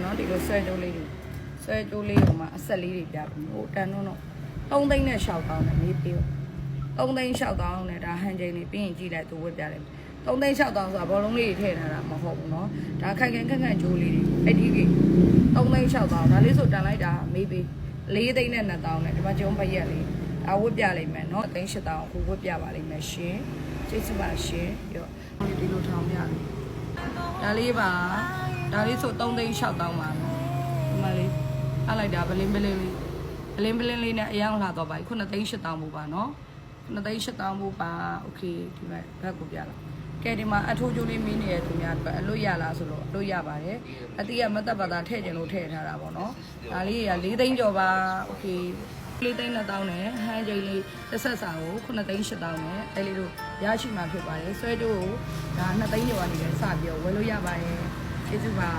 နော်ဒီလိုဆွဲကြိုးလေးကိုမှအဆက်လေးတွေပြပြီဟိုတန်တော့3သိန်းနဲ့6တောင်းနဲ့မေးပေး3သိန်း6တောင်းနဲ့ဒါဟန်ချိန်လေးပြီးရင်ကြည့်လိုက်သူဝတ်ပြလိုက်3သိန်း6တောင်းဆိုတာဘောလုံးလေးတွေထည့်ထားတာမဟုတ်ဘူးနော်ဒါခိုင်ခန့်ကြိုးလေးတွေအဲ့ဒီကြီး3သိန်း6တောင်းဒါလေးဆိုတန်လိုက်တာမေးပေး4သိန်းနဲ့2တောင်းနဲ့ဒီမှာကျုံပရက်လေးဒါဝတ်ပြလိုက်မယ်နော်3သိန်း8တောင်းအခုဝတ်ပြပါလိမ့်မယ်ရှင်ကျေးဇူးပါရှင်ပြီးတော့ဒီလိုထောင်ပြတယ်ဒါလေးပါဒါလေးဆို3သိန်း6တောင်းပါနော်ဒီမှာလေးအားလိုက်တာပလင်းလေးနဲ့အယောင်လာတော့ပါ9သိန်း8တောင်းဖို့ပါနော်9သိန်း8တောင်းဖို့ပါโอเคဒီမှာဘက်ကိုပြလာကဲဒီမှာအထိုးကျိုးလေးမင်းနေတဲ့သူများအတွက်အလွတ်ရလားဆိုတော့အလွတ်ရပါတယ်အတိကမသက်ပါတာထည့်ကျင်လို့ထည့်ထားတာပေါ့နော်ဒါလေးက4သိန်းကျော်ပါโอเค4သိန်း2တောင်းနဲ့ဟန်ချိန်လေးတစ်ဆက်စာကို9သိန်း8တောင်းနဲ့အဲလေးတို့ရရှိမှာဖြစ်ပါတယ်ဆွဲတို့ဒါ2သိန်းကျော်ကနေပဲစပြီးဝယ်လို့ရပါတယ်ကျေးဇူးပါ